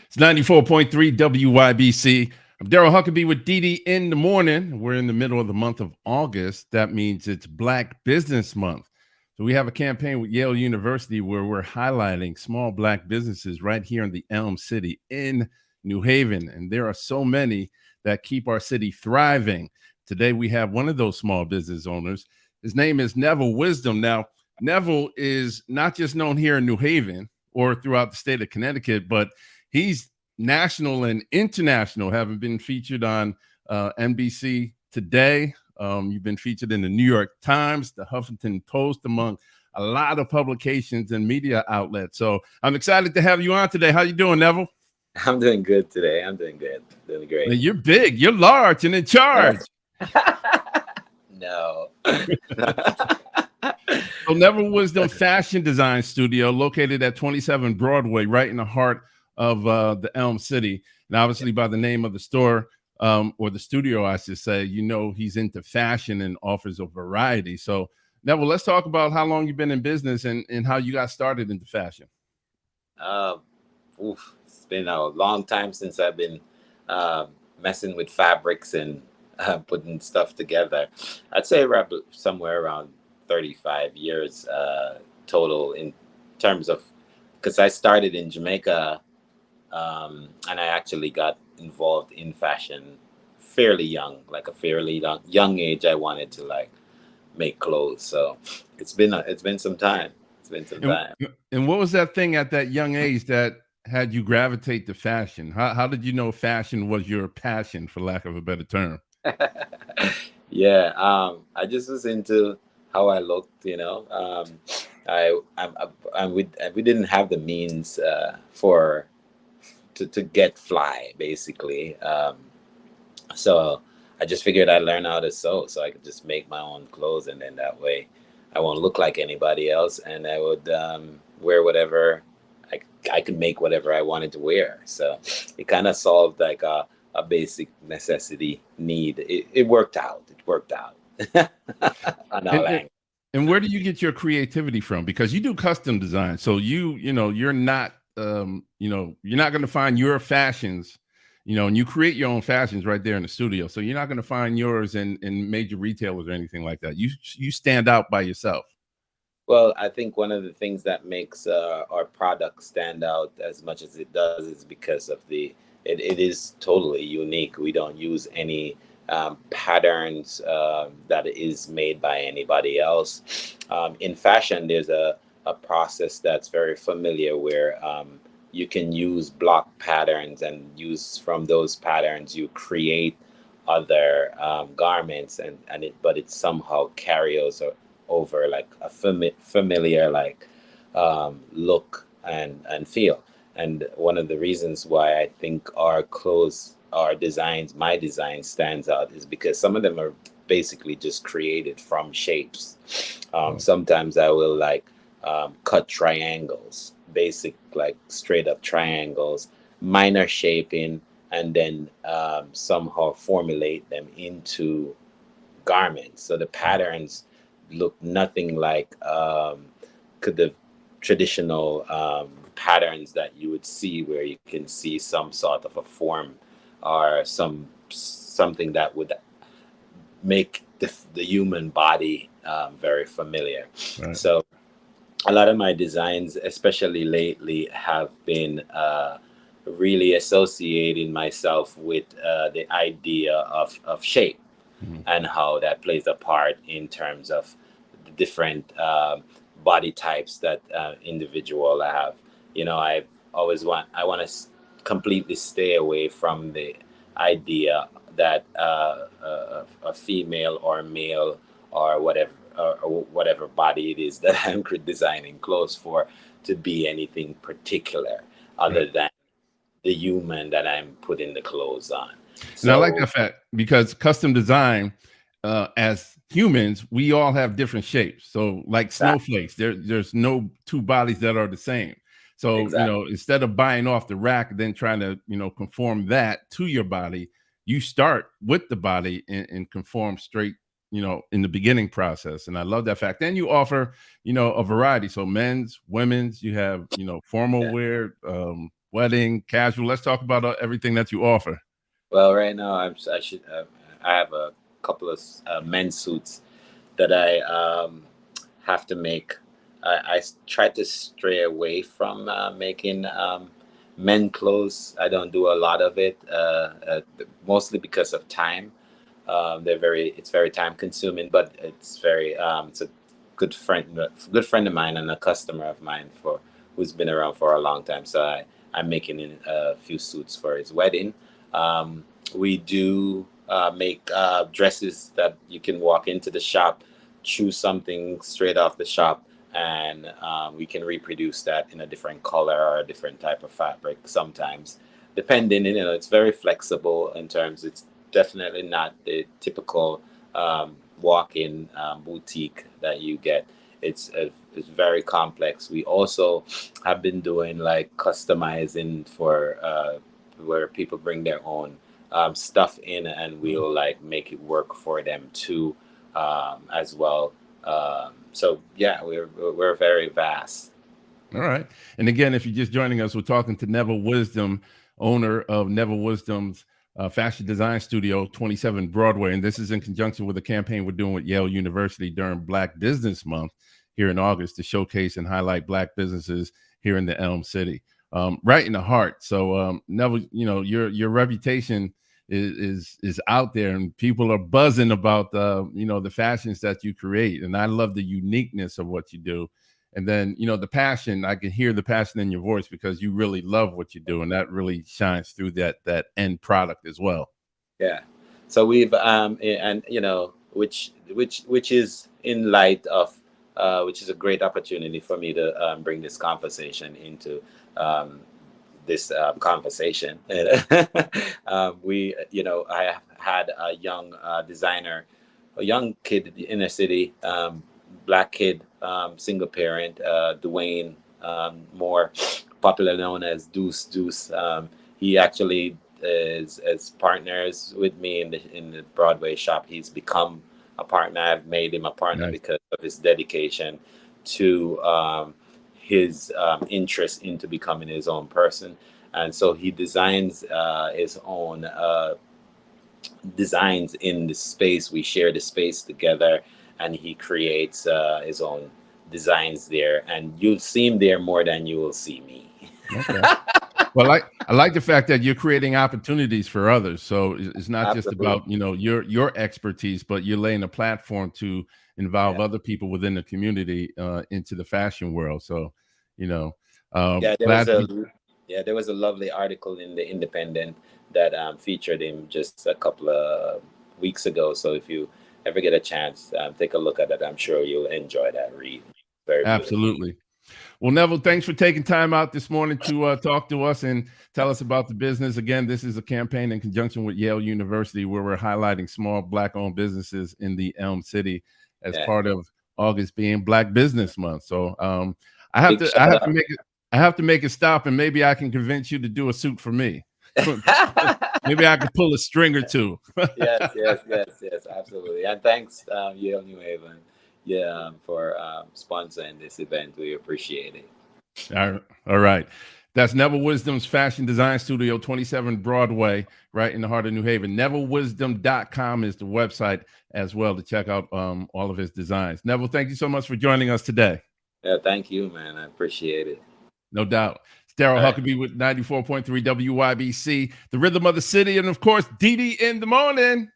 It's 94.3 WYBC. I'm Daryl Huckabee with Dee Dee in the morning. We're in the middle of the month of August. That means it's Black Business Month. So we have a campaign with Yale University where we're highlighting small Black businesses right here in the Elm City in New Haven. And there are so many that keep our city thriving. Today we have one of those small business owners. His name is Neville Wisdom. Now, Neville is not just known here in New Haven or throughout the state of Connecticut, but he's national and international, having been featured on NBC Today. You've been featured in the New York Times, the Huffington Post, among a lot of publications and media outlets. So I'm excited to have you on today. How you doing, Neville? I'm doing good today. I'm doing good. Doing great. You're big, you're large and in charge. No. So Neville Wisdom Fashion Design Studio, located at 27 Broadway, right in the heart of the Elm City. And obviously by the name of the store, or the studio, I should say, you know he's into fashion and offers a variety. So Neville, let's talk about how long you've been in business and how you got started into fashion. It's been a long time since I've been messing with fabrics and putting stuff together. I'd say somewhere around 35 years total in terms of, because I started in Jamaica and I actually got involved in fashion fairly young, like a fairly young age. I wanted to like make clothes. So it's been some time. It's been some time. And what was that thing at that young age that had you gravitate to fashion? How did you know fashion was your passion, for lack of a better term? Yeah, I just was into how I looked, we didn't have the means to get fly, basically. So I just figured I'd learn how to sew so I could just make my own clothes, and then that way I won't look like anybody else, and I would wear whatever I could make whatever I wanted to wear. So it kind of solved like a basic necessity need. It worked out. On all angles. And where do you get your creativity from? Because you do custom design, so you're not you're not going to find your fashions, and you create your own fashions right there in the studio. So you're not going to find yours in major retailers or anything like that. You stand out by yourself. Well, I think one of the things that makes our product stand out as much as it does is because of it is totally unique. We don't use any patterns that is made by anybody else. In fashion, there's a process that's very familiar where you can use block patterns, and use from those patterns you create other garments, but it somehow carries over like a familiar like look and feel. And one of the reasons why I think our clothes, my design stands out is because some of them are basically just created from shapes. Sometimes I will like cut triangles, basic like straight up triangles, minor shaping, and then somehow formulate them into garments. So the patterns look nothing like the traditional patterns that you would see, where you can see some sort of a form or something that would make the human body very familiar. Right. So a lot of my designs, especially lately, have been really associating myself with the idea of shape, and how that plays a part in terms of the different body types that individual have. I want to completely stay away from the idea that a female or male or whatever body it is that I'm designing clothes for to be anything particular other than the human that I'm putting the clothes on. And I like that fact, because custom design, as humans, we all have different shapes. So like snowflakes, there's no two bodies that are the same. So, exactly. Instead of buying off the rack, then trying to, conform that to your body, you start with the body and conform straight, in the beginning process. And I love that fact. Then you offer, a variety. So men's, women's, you have, formal wear, wedding, casual. Let's talk about everything that you offer. Well, right now I have a couple of men's suits that I have to make. I try to stray away from making men clothes. I don't do a lot of it, mostly because of time. It's very time consuming, but it's a good friend of mine and a customer of mine for who's been around for a long time. So I'm making a few suits for his wedding. We do make dresses that you can walk into the shop, choose something straight off the shop, and we can reproduce that in a different color or a different type of fabric sometimes, depending. It's very flexible in terms. It's definitely not the typical walk-in boutique that you get. It's very complex. We also have been doing like customizing for where people bring their own stuff in, and we'll like make it work for them too, as well. So yeah, we're very vast. All right. And again, if you're just joining us, we're talking to Neville Wisdom, owner of Neville Wisdom's fashion design studio, 27 Broadway. And this is in conjunction with a campaign we're doing with Yale University during Black Business Month here in August to showcase and highlight Black businesses here in the Elm City, right in the heart. So Neville, your reputation is out there, and people are buzzing about the fashions that you create. And I love the uniqueness of what you do. And then, the passion, I can hear the passion in your voice because you really love what you do. And that really shines through that end product as well. Yeah. So we've, and which is in light of, which is a great opportunity for me to bring this conversation into this conversation. I have had a young designer, a young kid in the inner city, Black kid, single parent, Dwayne, more popular known as Deuce. He actually is as partners with me in the Broadway shop. He's become a partner. I've made him a partner because of his dedication to his interest into becoming his own person. And so he designs his own designs in the space. We share the space together, and he creates his own designs there. And you'll see him there more than you will see me. Okay. Well, I like the fact that you're creating opportunities for others. So it's not just about, your expertise, but you're laying a platform to involve other people within the community into the fashion world. So, there was a lovely article in the Independent that featured him just a couple of weeks ago. So if you ever get a chance, take a look at it. I'm sure you'll enjoy that read. Very absolutely. Beautiful. Well, Neville, thanks for taking time out this morning to talk to us and tell us about the business. Again, this is a campaign in conjunction with Yale University where we're highlighting small Black-owned businesses in the Elm City as part of August being Black Business Month. So I have to make a stop, and maybe I can convince you to do a suit for me. Maybe I could pull a string or two. yes, absolutely. And thanks, Yale New Haven. For sponsoring this event. We appreciate it. All right. That's Neville Wisdom's Fashion Design Studio, 27 Broadway, right in the heart of New Haven. NevilleWisdom.com is the website as well to check out all of his designs. Neville, thank you so much for joining us today. Yeah, thank you, man. I appreciate it. No doubt. It's Daryl Huckabee with 94.3 WYBC, the rhythm of the city, and of course, Dee Dee in the morning.